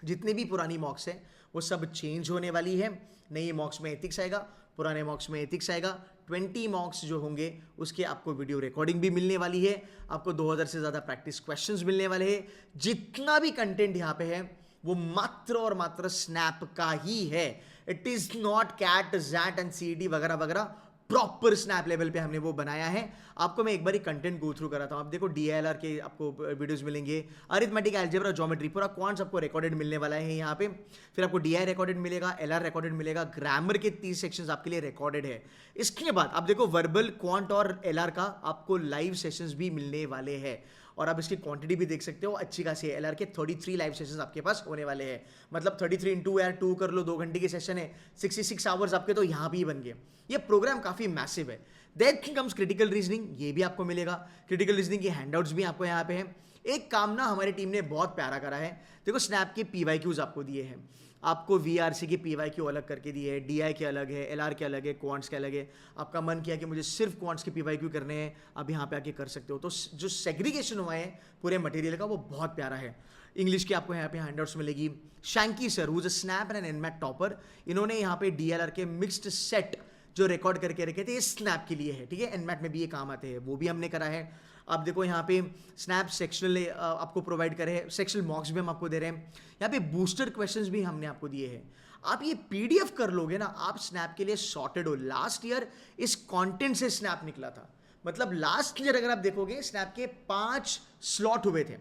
Speaker 1: जितनी भी पुरानी मॉक्स है वो सब चेंज होने वाली है। नई मॉक्स में एथिक्स आएगा, पुराने मॉक्स में एथिक्स आएगा। 20 मॉक्स जो होंगे उसके आपको वीडियो रिकॉर्डिंग भी मिलने वाली है। आपको 2000 से ज़्यादा प्रैक्टिस क्वेश्चंस मिलने वाले हैं। जितना भी कंटेंट यहाँ पे है वो मात्र और मात्र स्नैप का ही है। It is not CAT, XAT and CET वगैरह वगैरह, प्रॉपर स्नैप लेवल पे हमने वो बनाया है। आपको मैं एक बार कंटेंट गो थ्रू कराता हूँ। आप देखो डीएलआर के आपको वीडियोस मिलेंगे, अरिथमेटिक, अलजेब्रा, ज्योमेट्री, पूरा क्वांट्स आपको रिकॉर्डेड मिलने वाला है यहाँ पे। फिर आपको डीआई रिकॉर्डेड मिलेगा, एलआर रिकॉर्डेड मिलेगा, ग्रामर के 30 सेक्शंस आपके लिए रिकॉर्डेड है। इसके बाद आप देखो वर्बल, क्वांट और एलआर का आपको लाइव सेशंस भी मिलने वाले हैं। और आप इसकी क्वांटिटी भी देख सकते हो, अच्छी खासी है। एलआर के 33 लाइव सेशंस आपके पास होने वाले हैं। मतलब 33 इंटू यार 2 कर लो, 2 घंटे के सेशन है, 66 आवर्स आपके तो यहाँ भी बन गए। ये प्रोग्राम काफ़ी मैसिव है। देन कम्स क्रिटिकल रीजनिंग, ये भी आपको मिलेगा। क्रिटिकल रीजनिंग की हैंडआउट्स भी आपको यहाँ पे हैं। एक काम ना हमारी टीम ने बहुत प्यारा करा है, देखो स्नैप के PYQs आपको दिए हैं, आपको VRC के PYQ अलग करके दिए हैं, DI के अलग है, LR के अलग है, क्वांट्स के अलग है। आपका मन किया कि मुझे सिर्फ क्वांट्स के PYQ करने हैं, आप यहाँ पे आके कर सकते हो। तो जो सेग्रीगेशन हुआ है पूरे मटेरियल का वो बहुत प्यारा है। इंग्लिश की आपको यहाँ पे हैंडआउट्स मिलेगी। Shanky sir who's a snap and NMAT topper, इन्होंने यहाँ पे DLR के मिक्स्ड सेट जो रिकॉर्ड करके रखे थे, ये स्नैप के लिए है, ठीक है। एनमैट में भी ये काम आते हैं, वो भी हमने करा है। आप देखो यहाँ पे स्नैप सेक्शनल आपको प्रोवाइड करे हैं, सेक्शनल मॉक्स भी हम आपको दे रहे हैं। यहाँ पे बूस्टर क्वेश्चंस भी हमने आपको दिए हैं। आप ये PDF कर लोगे ना, आप स्नैप के लिए सॉर्टेड हो। लास्ट ईयर इस कंटेंट से स्नैप निकला था, मतलब लास्ट ईयर अगर आप देखोगे स्नैप के 5 स्लॉट हुए थे,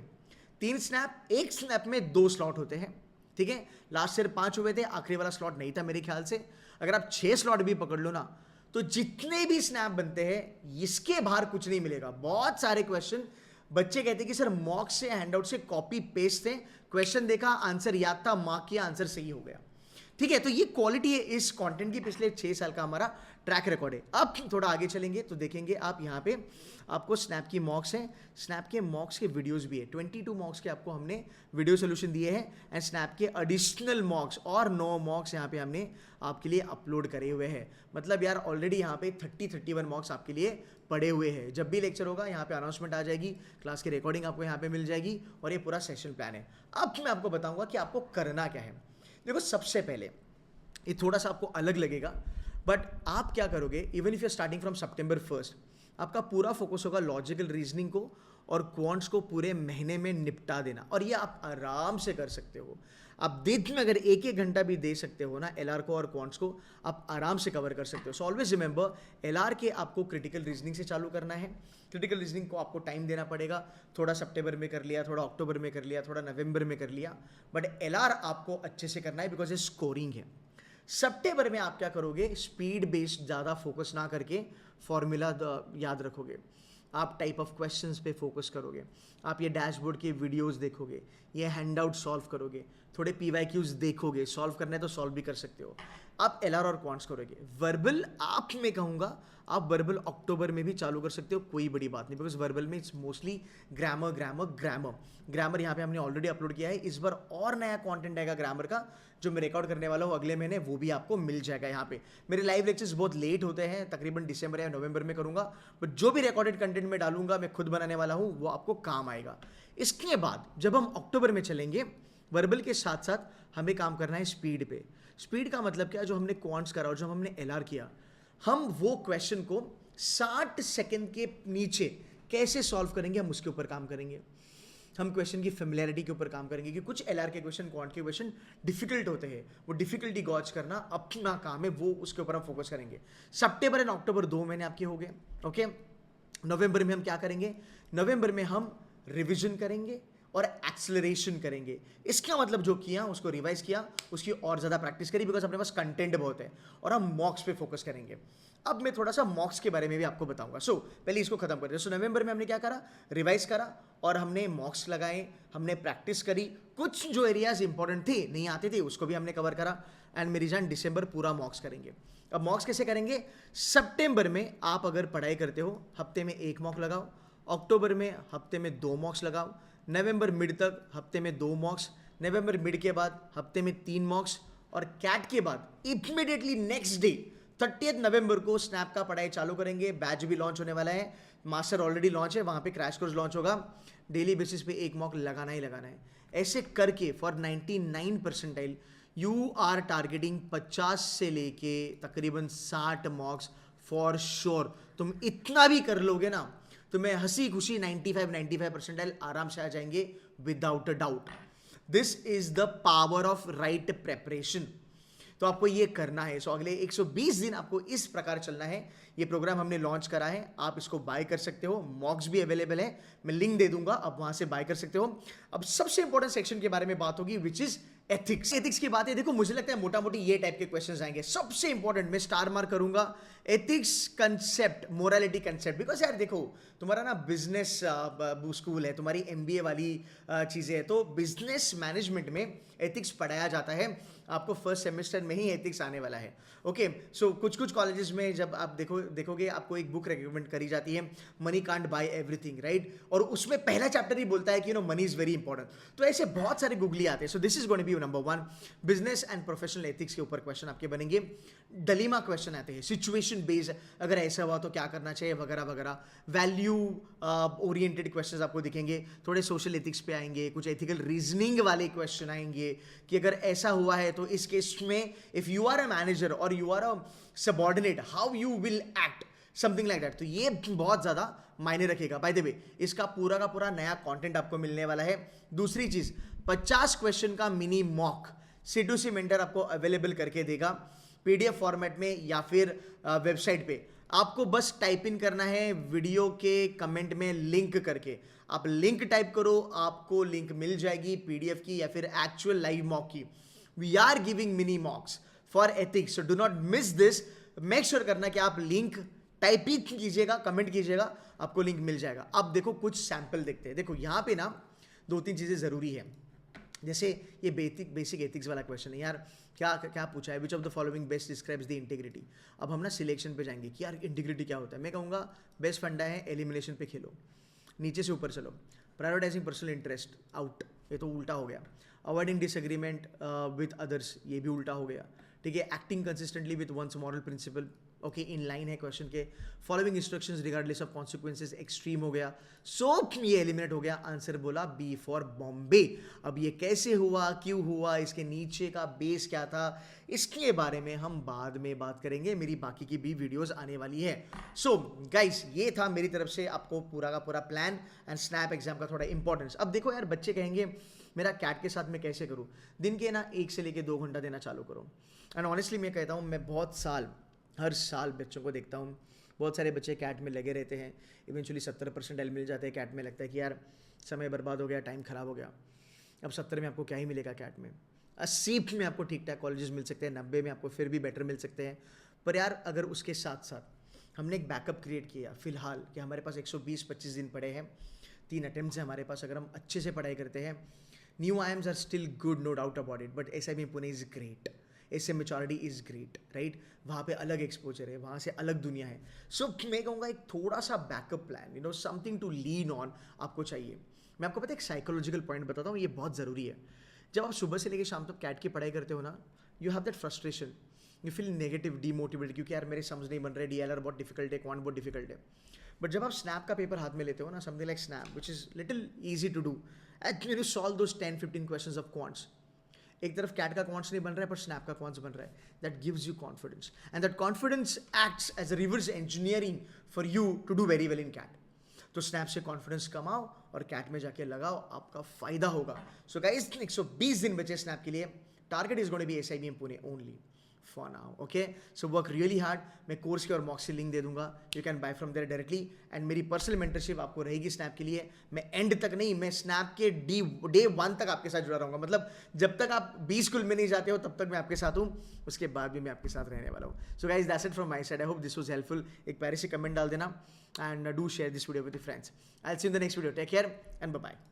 Speaker 1: 3 स्नैप, एक स्नैप में 2 स्लॉट होते हैं, ठीक है। लास्ट ईयर 5 हुए थे, आखिरी वाला स्लॉट नहीं था मेरे ख्याल से। अगर आप 6 स्लॉट भी पकड़ लो ना, तो जितने भी स्नैप बनते हैं इसके बाहर कुछ नहीं मिलेगा। बहुत सारे क्वेश्चन बच्चे कहते हैं कि सर मॉक से हैंडआउट से कॉपी पेस्ट थे, क्वेश्चन देखा, आंसर याद था, मार्क किया, आंसर सही हो गया, ठीक है। तो ये क्वालिटी है इस कंटेंट की, पिछले 6 साल का हमारा ट्रैक रिकॉर्ड है। अब थोड़ा आगे चलेंगे तो देखेंगे आप यहाँ पे आपको स्नैप की मॉक्स हैं, स्नैप के मॉक्स के वीडियोस भी है। 22 मॉक्स के आपको हमने वीडियो सोल्यूशन दिए हैं एंड स्नैप के एडिशनल मॉक्स और 9 मॉक्स यहाँ पे हमने आपके लिए अपलोड करे हुए हैं। मतलब यार ऑलरेडी यहाँ पे 31 मॉक्स आपके लिए पड़े हुए हैं। जब भी लेक्चर होगा यहाँ पे अनाउंसमेंट आ जाएगी, क्लास की रिकॉर्डिंग आपको यहाँ पे मिल जाएगी और ये पूरा सेशन प्लान है। अब मैं आपको बताऊंगा कि आपको करना क्या है। देखो सबसे पहले ये थोड़ा सा आपको अलग लगेगा, बट आप क्या करोगे, even if you are starting from September 1st, आपका पूरा फोकस होगा लॉजिकल रीजनिंग को और क्वांट्स को पूरे महीने में निपटा देना। और ये आप आराम से कर सकते हो। आप दिन में अगर 1-1 घंटा भी दे सकते हो ना LR को और क्वांट्स को, आप आराम से कवर कर सकते हो। सो ऑलवेज रिमेंबर, LR के आपको क्रिटिकल रीजनिंग से चालू करना है। क्रिटिकल रीजनिंग को आपको टाइम देना पड़ेगा, थोड़ा सितंबर में कर लिया, थोड़ा अक्टूबर में कर लिया, थोड़ा नवंबर में कर लिया, बट LR आपको अच्छे से करना है बिकॉज ये स्कोरिंग है। सितंबर में आप क्या करोगे, स्पीड बेस्ड ज़्यादा फोकस ना करके फॉर्मूला याद रखोगे, आप टाइप ऑफ क्वेश्चंस पे फोकस करोगे, आप ये डैशबोर्ड के वीडियोस देखोगे, ये हैंडआउट सॉल्व करोगे, थोड़े PYQs देखोगे, सॉल्व करना है तो सॉल्व भी कर सकते हो। आप LR और क्वांट्स करोगे। वर्बल आप मैं कहूँगा आप वर्बल अक्टूबर में भी चालू कर सकते हो, कोई बड़ी बात नहीं, बिकॉज वर्बल में इट्स मोस्टली ग्रामर यहाँ पे हमने ऑलरेडी अपलोड किया है। इस बार और नया कंटेंट आएगा ग्रामर का जो मैं रिकॉर्ड करने वाला हूँ अगले महीने, वो भी आपको मिल जाएगा। यहाँ पे मेरे लाइव लेक्चर्स बहुत लेट होते हैं, तकरीबन दिसंबर या नवंबर में करूँगा, बट जो भी रिकॉर्डेड कंटेंट में डालूंगा, मैं खुद बनाने वाला हूँ, वो आपको काम आएगा। इसके बाद जब हम अक्टूबर में चलेंगे, वर्बल के साथ साथ हमें काम करना है स्पीड पे। स्पीड का मतलब क्या, जो हमने क्वांट्स करा और जो हमने LR किया, हम वो क्वेश्चन को 60 सेकंड के नीचे कैसे सॉल्व करेंगे, हम उसके ऊपर काम करेंगे। हम क्वेश्चन की फेमिलियरिटी के ऊपर काम करेंगे कि कुछ LR के क्वेश्चन, क्वांट के क्वेश्चन डिफिकल्ट होते हैं, वो डिफिकल्टी गॉज करना अपना काम है, वो उसके ऊपर हम फोकस करेंगे। सितंबर एंड अक्टूबर 2 महीने आपके हो गए, ओके। नवंबर में हम क्या करेंगे, नवंबर में हम रिविजन करेंगे और एक्सेलरेशन करेंगे। इसका मतलब जो किया उसको रिवाइज किया, उसकी और ज़्यादा प्रैक्टिस करी, बिकॉज अपने पास कंटेंट बहुत है, और हम मॉक्स पे फोकस करेंगे। अब मैं थोड़ा सा मॉक्स के बारे में भी आपको बताऊंगा। सो पहले इसको खत्म करते हैं। सो नवंबर में हमने क्या करा, रिवाइज करा और हमने मॉक्स लगाए, हमने प्रैक्टिस करी, कुछ जो एरियाज इंपॉर्टेंट थे नहीं आते थे उसको भी हमने कवर करा, एंड मेरी जान दिसंबर पूरा मॉक्स करेंगे। अब मॉक्स कैसे करेंगे, सितंबर में आप अगर पढ़ाई करते हो हफ्ते में 1 मॉक लगाओ, अक्टूबर में हफ्ते में 2 मॉक्स लगाओ, नवंबर मिड तक हफ्ते में 2 मॉक्स, नवंबर मिड के बाद हफ्ते में 3 मॉक्स, और कैट के बाद इमीडिएटली नेक्स्ट डे 30 नवंबर को स्नैप का पढ़ाई चालू करेंगे। बैच भी लॉन्च होने वाला है, मास्टर ऑलरेडी लॉन्च है, वहाँ पे क्रैश कोर्स लॉन्च होगा। डेली बेसिस पे 1 मॉक लगाना ही लगाना है। ऐसे करके for 99 percentile you are targeting 50 से लेके तकरीबन 60 मॉक्स फॉर श्योर। तुम इतना भी कर लोगे ना, तुम्हें हंसी खुशी 95 परसेंटाइल आराम से आ जाएंगे without a doubt. This is the power of right preparation. तो आपको ये करना है। सो अगले 120 दिन आपको इस प्रकार चलना है। ये प्रोग्राम हमने लॉन्च करा है, आप इसको बाय कर सकते हो, मॉक्स भी अवेलेबल है, मैं लिंक दे दूंगा, आप वहां से बाय कर सकते हो। अब सबसे इंपॉर्टेंट सेक्शन के बारे में बात होगी, विच इज एथिक्स एथिक्स की बात है, देखो मुझे लगता है मोटा मोटी ये टाइप के क्वेश्चंस आएंगे। सबसे इंपॉर्टेंट मैं स्टार मार्क करूंगा ethics concept, morality concept, because यार देखो तुम्हारा ना बिजनेस स्कूल है, तुम्हारी एमबीए वाली चीजें है, तो बिजनेस मैनेजमेंट में एथिक्स पढ़ाया जाता है। आपको फर्स्ट सेमेस्टर में ही एथिक्स आने वाला है। ओके सो कुछ कुछ कॉलेजेस में जब आप देखोगे आपको एक बुक रिकमेंड करी जाती है, money can't buy everything, right, और उसमें पहला चैप्टर ही बोलता है कि मनी इज वेरी इंपॉर्टेंट। तो ऐसे बहुत सारे गूगली आते हैं। So this is going to be number 1 business and professional ethics के ऊपर क्वेश्चन आपके बनेंगे। डलीमा क्वेश्चन आते हैं, सिचुएशन बेस्ड, अगर ऐसा हुआ तो क्या करना चाहिए वगैरह वगैरह। वैल्यू ओरिएंटेड क्वेश्चंस आपको दिखेंगे, थोड़े सोशल एथिक्स पे आएंगे, कुछ एथिकल रीजनिंग वाले क्वेश्चन आएंगे कि अगर ऐसा हुआ है तो इस केस में if you are a manager और you are a subordinate how you will act, something like that. तो ये बहुत ज्यादा मायने रखेगा। बाय द वे इसका पूरा का पूरा नया कंटेंट आपको मिलने वाला है। दूसरी चीज 50 क्वेश्चन का मिनी मॉक C2C मेंटर आपको अवेलेबल करके देगा पीडीएफ फॉर्मेट में या फिर वेबसाइट पे। आपको बस टाइप इन करना है वीडियो के कमेंट में लिंक करके, आप लिंक टाइप करो, आपको लिंक मिल जाएगी पीडीएफ की या फिर एक्चुअल लाइव मॉक की। We are giving mini mocks for ethics, so do not miss this. Make sure करना कि आप लिंक टाइप ही कीजिएगा, कमेंट कीजिएगा, आपको लिंक मिल जाएगा। अब देखो कुछ सैंपल देखते हैं। देखो यहाँ पे ना 2-3 चीजें जरूरी है। जैसे ये बेसिक एथिक्स वाला क्वेश्चन है यार, क्या क्या पूछा है, which of the following best describes the integrity. अब हम ना सिलेक्शन पे जाएंगे कि यार इंटीग्रिटी क्या होता है। मैं कहूँगा बेस्ट फंडा है एलिमिनेशन पे खेलो, नीचे से ऊपर चलो। प्रायोरिटाइजिंग पर्सनल इंटरेस्ट आउट, ये तो उल्टा हो गया। अवॉइडिंग डिसएग्रीमेंट विथ अदर्स, ये भी उल्टा हो गया। ठीक है, acting consistently with one's moral principle, okay in line है क्वेश्चन के। Following instructions regardless of consequences, extreme हो गया। सो ये एलिमिनेट हो गया। आंसर बोला बी फॉर बॉम्बे। अब ये कैसे हुआ, क्यों हुआ, इसके नीचे का बेस क्या था, इसके बारे में हम बाद में बात करेंगे। मेरी बाकी की भी वीडियोस आने वाली है। सो गाइस ये था मेरी तरफ से आपको पूरा का पूरा प्लान एंड स्नैप एग्जाम का थोड़ा इंपॉर्टेंस। अब देखो यार बच्चे कहेंगे मेरा कैट के साथ मैं कैसे करूँ, दिन के ना 1 से लेके 2 घंटा देना चालू करो। एंड ऑनेस्टली मैं कहता हूँ, मैं हर साल बच्चों को देखता हूँ, बहुत सारे बच्चे कैट में लगे रहते हैं, इवेंचुअली 70% मिल जाते हैं कैट में। लगता है कि यार समय बर्बाद हो गया, टाइम खराब हो गया। अब 70 में आपको क्या ही मिलेगा कैट में। 80 में आपको ठीक ठाक कॉलेजेस मिल सकते हैं, 90 में आपको फिर भी बेटर मिल सकते हैं। पर यार अगर उसके साथ साथ हमने एक बैकअप क्रिएट किया फिलहाल कि हमारे पास 120-25 दिन पड़े हैं, 3 अटेम्प्ट्स हैं हमारे पास, अगर हम अच्छे से पढ़ाई करते हैं, new IIMs are still good, no doubt about it, but SIB Pune is great, इससे मेचोरिटी इज ग्रेट, राइट। वहाँ पे अलग एक्सपोजर है, वहाँ से अलग दुनिया है। सो मैं कहूँगा एक थोड़ा सा backup plan, something to lean on आपको चाहिए। मैं आपको पता है एक साइकोलॉजिकल पॉइंट बताता हूँ, ये बहुत ज़रूरी है। जब आप सुबह से लेकर शाम तक कैट की पढ़ाई करते हो ना, you have that frustration, you feel negative, demotivated, क्योंकि यार मेरे समझ नहीं बन रहे, DLR बहुत डिफिकल्ट है, क्वांट बहुत डिफिकल्ट है। बट जब आप स्नैप का पेपर हाथ में लेते हो ना, something like SNAP which is little easy to do, and you solve those 10-15 questions of quants. एक तरफ कैट का क्वांट्स नहीं बन रहा है पर स्नैप का क्वांट्स बन रहा है, that gives you confidence, and that confidence acts as a reverse engineering for you to do very well in CAT. तो स्नैप से कॉन्फिडेंस कमाओ और कैट में जाके लगाओ, आपका फायदा होगा। सो गाइस 120 दिन बचे स्नैप के लिए, target is going to be SIBM Pune only for now, okay, so work really hard। मैं कोर्स की और मॉक से लिंक दे दूंगा, you can buy from there directly. And मेरी पर्सनल मेंटरशिप आपको रहेगी स्नैप के लिए। मैं एंड तक नहीं, मैं स्नैप के डे 1 तक आपके साथ जुड़ा रहूंगा। मतलब जब तक आप B स्कूल में नहीं जाते हो तब तक मैं आपके साथ हूँ, उसके बाद भी मैं आपके साथ रहने वाला हूँ। So guys that's it from my side, I hope this was helpful. एक प्यारे से कमेंट डाल देना and do share this video with your friends. I will see you in the next video, take care and bye bye.